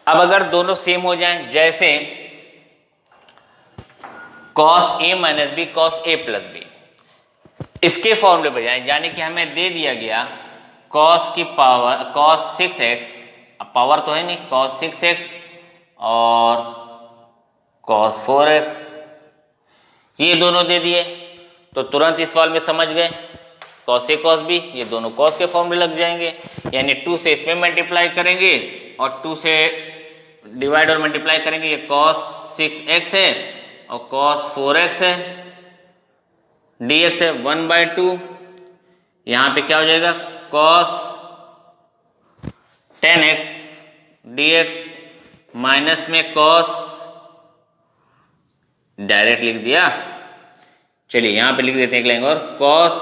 अब अगर दोनों सेम हो जाएं, जैसे cos a minus B cos a plus B, इसके फॉर्मूले पर जाएं, यानी कि हमें दे दिया गया cos की पावर cos 6x, अब पावर तो है नहीं, cos 6x और cos 4x, ये दोनों दे दिए, तो तुरंत इस सवाल में समझ गए cos a cos b, ये दोनों cos के फॉर्मूले लग जाएंगे, यानी 2 से इसमें मल्टीप्लाई करेंगे और 2 से डिवाइड और मल्टीप्लाई करेंगे, ये cos 6x है और cos 4x है, dx है 1/2, यहाँ पे क्या हो जाएगा cos 10x dx माइनस में cos, डायरेक्ट लिख दिया, चलिए यहाँ पे लिख देते हैं एक लाइन और, cos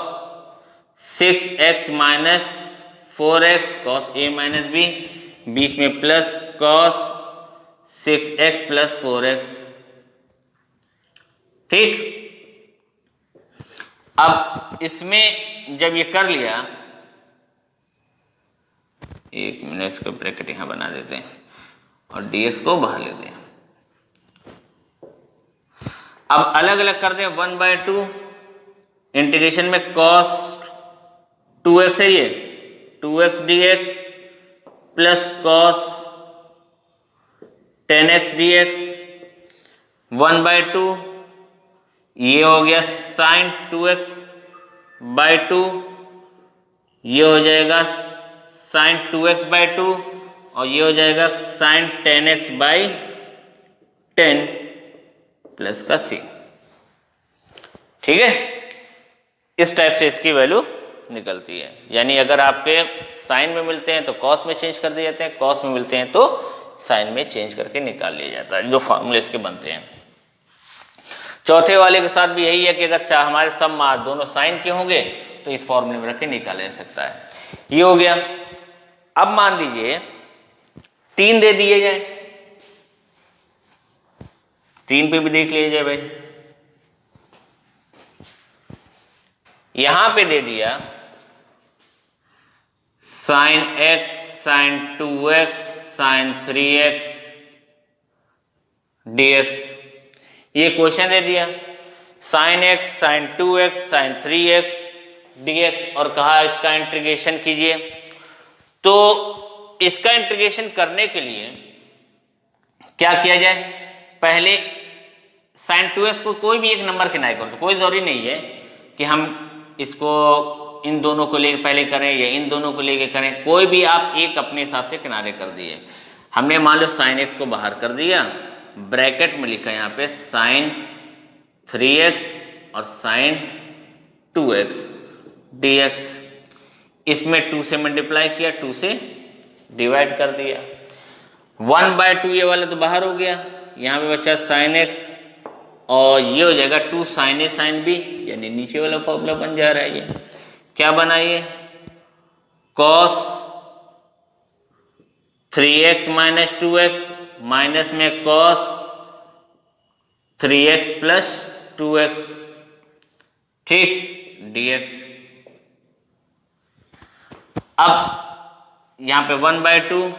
6x minus 4x cos a minus b, बीच में plus cos 6x plus 4x, ठीक। अब इसमें जब ये कर लिया, एक मिनट, इसको ब्रैकेट यहां बना देते हैं और dx को बाहर ले दें। अब अलग अलग कर दें, 1/2 इंटीग्रेशन में cos 2x है, ये 2x dx plus cos 10x dx 1/2, ये हो गया साइन 2x/2, ये हो जाएगा साइन 2x/2 और ये हो जाएगा साइन 10x/10 प्लस का c, ठीक है। इस टाइप से इसकी वैल्यू निकलती है, यानी अगर आपके साइन में मिलते हैं तो कॉस में चेंज कर दिए जाते हैं, कॉस में मिलते हैं तो साइन में चेंज करके निकाल लिया जाता है, जो फॉर्मूले इसके बनते हैं। चौथे वाले के साथ भी यही है कि अगर हमारे सब मार्क दोनों साइन के होंगे तो इस फॉर्मूले में रख के निकाला जा सकता है। ये हो गया। अब मान लीजिए 3 दे दिए जाए, 3 पे भी देख लीजिए भाई, यहां पे दे दिया sine x sine 2x sine 3x dx, ये क्वेश्चन दे दिया sine x sine 2x sine 3x dx और कहा इसका इंटीग्रेशन कीजिए। तो इसका इंटीग्रेशन करने के लिए क्या किया जाए, पहले साइन 2x को कोई भी एक नंबर किनारे करो, तो कोई जरूरी नहीं है कि हम इसको इन दोनों को लेके पहले करें या इन दोनों को लेके करें, कोई भी आप एक अपने हिसाब से किनारे कर दिए। हमने मान लो साइन एक्स को बाहर कर दिया, ब्रैकेट में लिखा यहाँ पे साइन 3x और साइन 2x dx, इसमें 2 से मल्टीप्लाई किया, 2 से डिवाइड कर दिया। 1/2 ये वाला तो बाहर हो गया, यहाँ पे बचा साइन एक्स और ये हो जाएगा 2 साइन ए साइन बी, यानी नीचे वाला फॉर्मूला बन जा रहा है। ये क्या बना, ये cos 3x minus 2x minus में कॉस 3x प्लस 2x, ठीक, dx। अब यहां पे 1/2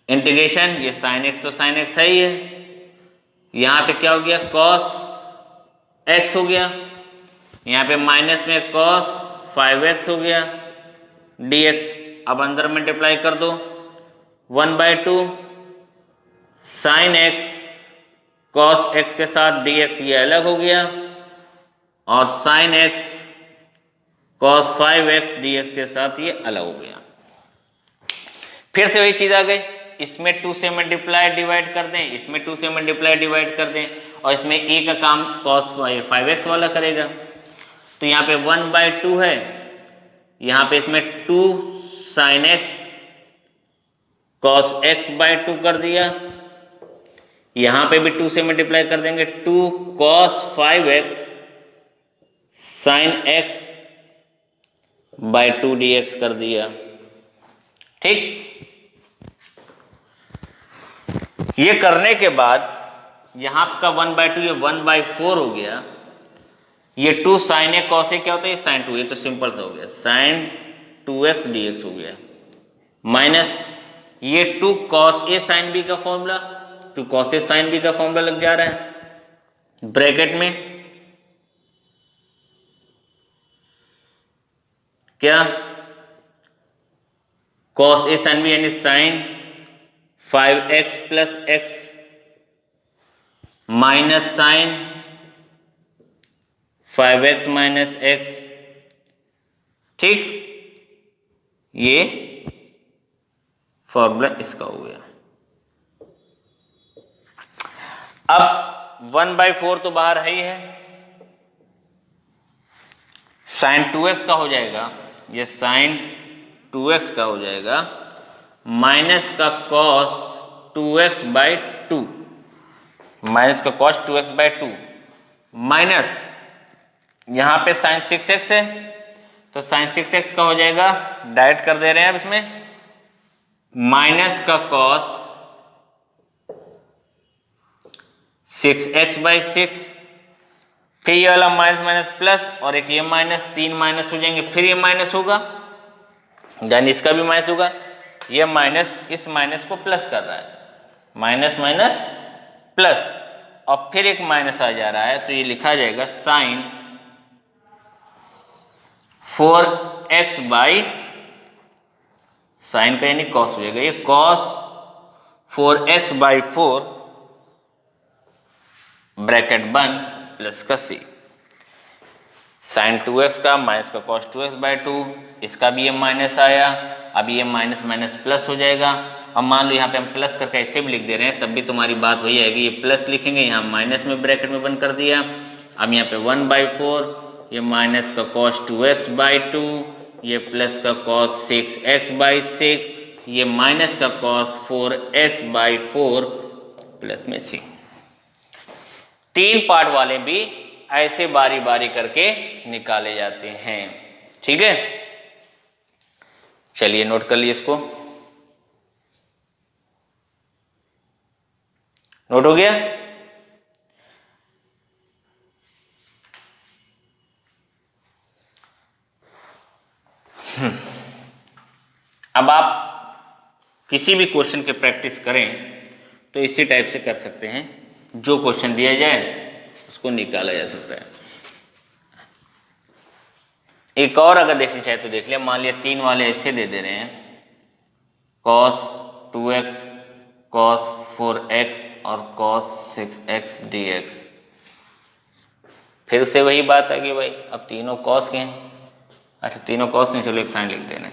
इंटीग्रेशन, ये साइन एक्स तो साइन एक्स है ही है, यहां पे क्या हो गया कॉस x हो गया, यहां पे माइनस में कॉस 5x हो गया dx। अब अंदर मल्टीप्लाई कर दो, 1/2 साइन x कॉस x के साथ dx ये अलग हो गया, और sign x cos 5x dx के साथ ये अलग हो गया। फिर से वही चीज आ गई, इसमें 2 से मल्टीप्लाई डिवाइड कर दें, इसमें 2 से मल्टीप्लाई डिवाइड कर दें, और इसमें a का काम cos 5x वाला करेगा। तो यहाँ पे 1/2 है, यहाँ पे इसमें 2 साइन x cos x/2 कर दिया, यहाँ पे भी 2 से मल्टीप्लाई कर देंगे, 2 cos 5x sign x/2 dx कर दिया, ठीक। ये करने के बाद यहां का 1/2 ये 1/4 हो गया, ये 2 साइन ए कॉस ए क्या होता है, ये साइन 2, ये तो सिंपल सा हो गया, साइन 2x dx हो गया, माइनस ये 2 कॉस ए साइन बी का फॉर्मूला, 2 कॉस ए साइन बी का फॉर्मूला लग जा रहा है ब्रैकेट में, क्या कॉस ए साइन बी यानी sine 5x plus x minus sine 5x minus x, ठीक, ये फॉर्मूला इसका हो गया। अब 1/4 तो बाहर है ही है, साइन 2x का हो जाएगा, ये साइन 2x का हो जाएगा, माइनस का कॉस 2x/2, माइनस का कॉस 2x/2 माइनस यहां पे साइन 6x है, तो साइन 6x का हो जाएगा, डायरेक्ट कर दे रहे हैं अब इसमें, माइनस का कॉस 6x/6, फिर ये वाला माइनस माइनस प्लस, और एक ये माइनस, 3 माइनस हो जाएंगे, फिर ये माइनस होगा, यानी इसका भी माइनस होगा, ये माइनस इस माइनस को प्लस कर रहा है, माइनस माइनस प्लस, और फिर एक माइनस आ जा रहा है, तो ये लिखा जाएगा साइन 4x बाई, साइन का यानी कॉस हो जाएगा, ये कॉस 4x/4 ब्रैकेट बंद प्लस का c, साइन 2x का माइनस का कॉस 2x/2, इसका भी ये माइनस आया, अब ये माइनस माइनस प्लस हो जाएगा। अब मान लो यहाँ पे हम प्लस करके ऐसे भी लिख दे रहे हैं, तब भी तुम्हारी बात वही आएगी, ये प्लस लिखेंगे, यहाँ माइनस में ब्रैकेट में बंद कर दिया। अब यहाँ पे 1/4, ये माइनस का कॉस 2x/2, ये प्लस का कॉस 6x/6, ये माइनस का कॉस 4x/4 प्लस में c। 3 पार्ट वाले भी ऐसे बारी बारी करके निकाले जाते हैं, ठीक है। चलिए नोट कर लिए इसको, नोट हो गया। अब आप किसी भी क्वेश्चन की प्रैक्टिस करें तो इसी टाइप से कर सकते हैं, जो क्वेश्चन दिया जाए उसको निकाला जा सकता है। एक और अगर देखना चाहे तो देख लिया, मान लिया 3 वाले ऐसे दे रहे हैं, cos 2x, cos 4x और cos 6x dx। फिर से वही बात आ गई भाई, अब तीनों cos के हैं अच्छा तीनों कॉस नहीं, चलो एक साइन लिख देना है,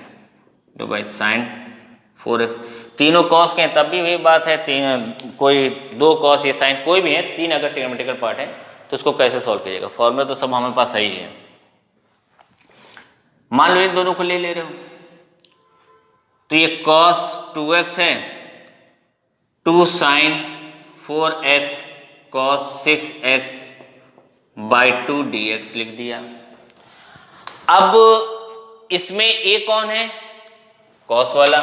तो भाई साइन 4x, तीनों कॉस के हैं तब भी वही बात है, कोई दो कॉस या साइन कोई भी है, तीन अगर ट्रिग्नोमेट्रिकल पार्ट है तो उसको कैसे सॉल्व कीजिएगा, फॉर्मूला तो सब हमारे पास सही है। मान लो इन दोनों को ले रहे हो तो ये cos 2x है, 2 sin 4x cos 6x by 2 dx लिख दिया। अब इसमें a कौन है, cos वाला,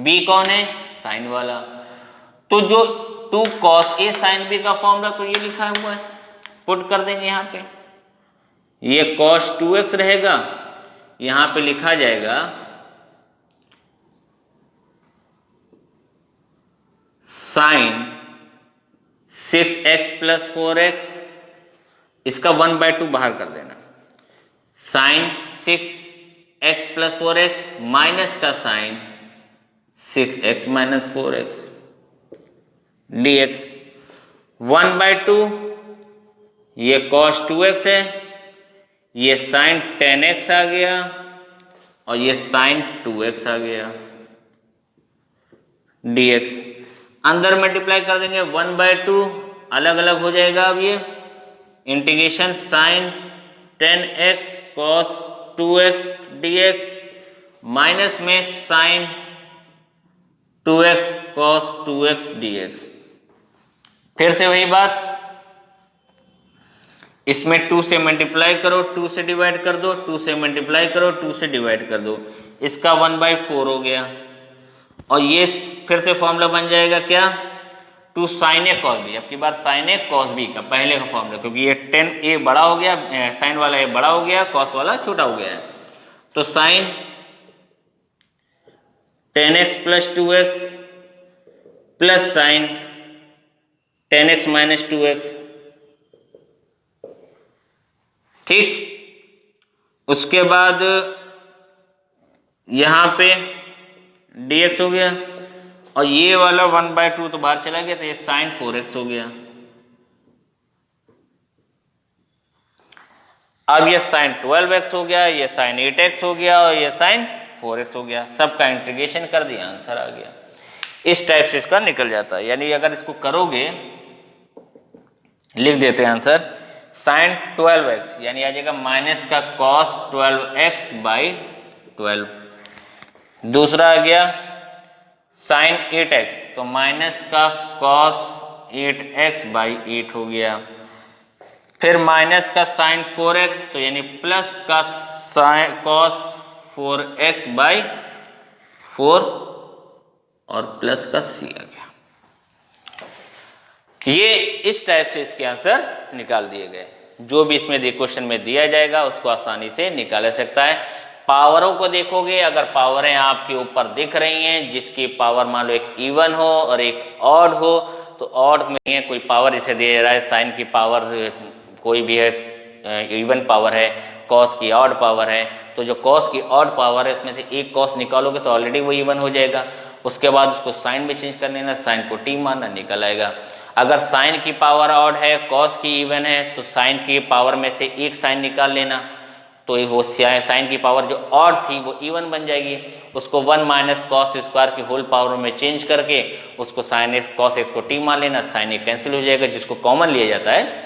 b कौन है, sin वाला, तो जो 2 cos a sin b का फॉर्मूला तो ये लिखा हुआ है, पुट कर देंगे यहाँ पे, ये cos 2x रहेगा, यहां पे लिखा जाएगा sin 6x प्लस 4x, इसका 1/2 बाहर कर देना, sin 6x plus 4x minus का sin 6x minus 4x dx, 1/2, ये cos 2x है, ये sin 10x आ गया और ये sin 2x आ गया dx, अंदर मल्टीप्लाई कर देंगे 1/2, अलग अलग हो जाएगा। अब ये integration sin 10x cos 2x dx minus में sin 2x cos 2x dx, फिर से वही बात, इसमें 2 से मल्टीप्लाई करो, 2 से डिवाइड कर दो, 2 से मल्टीप्लाई करो, 2 से डिवाइड कर दो, इसका 1/4 हो गया, और ये फिर से फॉर्मूला बन जाएगा क्या, 2 sin a cos b, अब की बार sin a cos b का पहले का फॉर्मूला, क्योंकि ये 10a बड़ा हो गया, साइन वाला a बड़ा हो गया, cos वाला छोटा हो गया है, तो sin 10x plus 2x plus sin 10x minus 2x, ठीक, उसके बाद यहां पे dx हो गया, और ये वाला 1/2 तो बाहर चला गया, तो ये sin 4x हो गया। अब ये sin 12x हो गया, ये sin 8x हो गया, और ये sin 4x हो गया, सबका इंटीग्रेशन कर दिया, आंसर आ गया। इस टाइप से इसका निकल जाता है, यानी अगर इसको करोगे, लिख देते हैं आंसर, sin 12x यानी आ जाएगा माइनस का cos 12x बाई 12, दूसरा आ गया sin 8x, तो माइनस का cos 8x बाई 8 हो गया, फिर माइनस का sin 4x, तो यानी प्लस का cos 4x बाई 4 और प्लस का c आ गया। ये इस टाइप से इसके आंसर निकाल दिए गए, जो भी इसमें क्वेश्चन में दिया जाएगा उसको आसानी से निकाला सकता है। पावरों को देखोगे, अगर पावरें आपके ऊपर दिख रही हैं, जिसकी पावर मान लो एक इवन हो और एक ऑड हो, तो ऑड में कोई पावर इसे दे रहा है, साइन की पावर कोई भी है, इवन पावर है, कॉस की ऑड पावर है, तो जो कॉस की ऑड पावर है उसमें से एक कॉस निकालोगे तो ऑलरेडी वो इवन हो जाएगा, उसके बाद उसको साइन में चेंज कर लेना, साइन को टी मानना, निकल आएगा। अगर साइन की पावर ऑड है, कॉस की इवन है, तो साइन की पावर में से एक साइन निकाल लेना, तो वो साइन की पावर जो ऑड थी वो इवन बन जाएगी, उसको 1 माइनस कॉस स्क्वायर की होल पावर में चेंज करके उसको साइन एक्स कॉस एक्स को टी मान लेना, साइन ए कैंसिल हो जाएगा, जिसको कॉमन लिया जाता है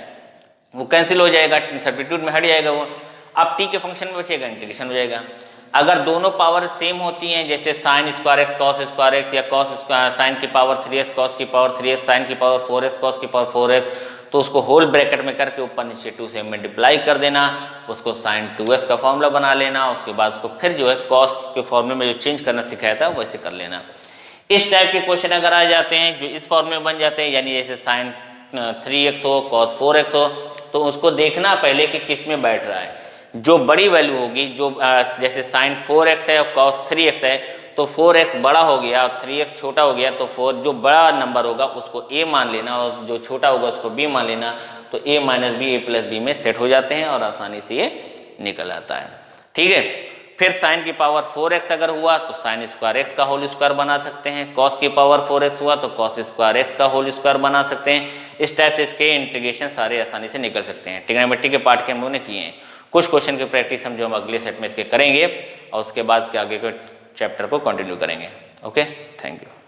वो कैंसिल हो जाएगा, सब्स्टिट्यूट में हट जाएगा वो, अब टी के फंक्शन में बचेगा, इंटीग्रेशन हो जाएगा। अगर दोनों पावर सेम होती हैं, जैसे sign square x cos square x, या कॉस साइन की पावर 3x कॉस की पावर 3x, साइन की पावर 4x कॉस की पावर 4x, तो उसको होल ब्रैकेट में करके ऊपर नीचे 2 से मल्टीप्लाई कर देना, उसको साइन 2x का फॉर्मूला बना लेना, उसके बाद उसको फिर जो है कॉस के फॉर्मूले में जो चेंज करना सिखाया था वैसे कर लेना। इस टाइप के क्वेश्चन अगर आ जाते हैं जो इस फॉर्मूले में बन जाते हैं, यानी जैसे साइन 3x हो, कॉस 4x हो, तो उसको देखना पहले कि किस में बैठ रहा है। जो बड़ी वैल्यू होगी, जो जैसे साइन 4x है और कॉस 3x है, तो 4x बड़ा हो गया और 3x छोटा हो गया, तो 4 जो बड़ा नंबर होगा उसको a मान लेना और जो छोटा होगा उसको b मान लेना, तो a minus B a plus B में सेट हो जाते हैं और आसानी से ये निकल आता है। ठीक है, फिर साइन की पावर 4x अगर हुआ तो साइन स्क्वायर एक्स का होल स्क्वायर बना सकते हैं, कॉस की पावर 4x हुआ तो कॉस स्क्वायर एक्स का होल स्क्वायर बना सकते हैं। इस टाइप से इसके इंटीग्रेशन सारे आसानी से निकल सकते हैं। ट्रिग्नोमेट्री के पार्ट के हम लोगों ने किए हैं। कुछ क्वेश्चन की प्रैक्टिस हम अगले सेट में इसके करेंगे और उसके बाद इसके आगे के चैप्टर को कंटिन्यू करेंगे। Okay, thank you.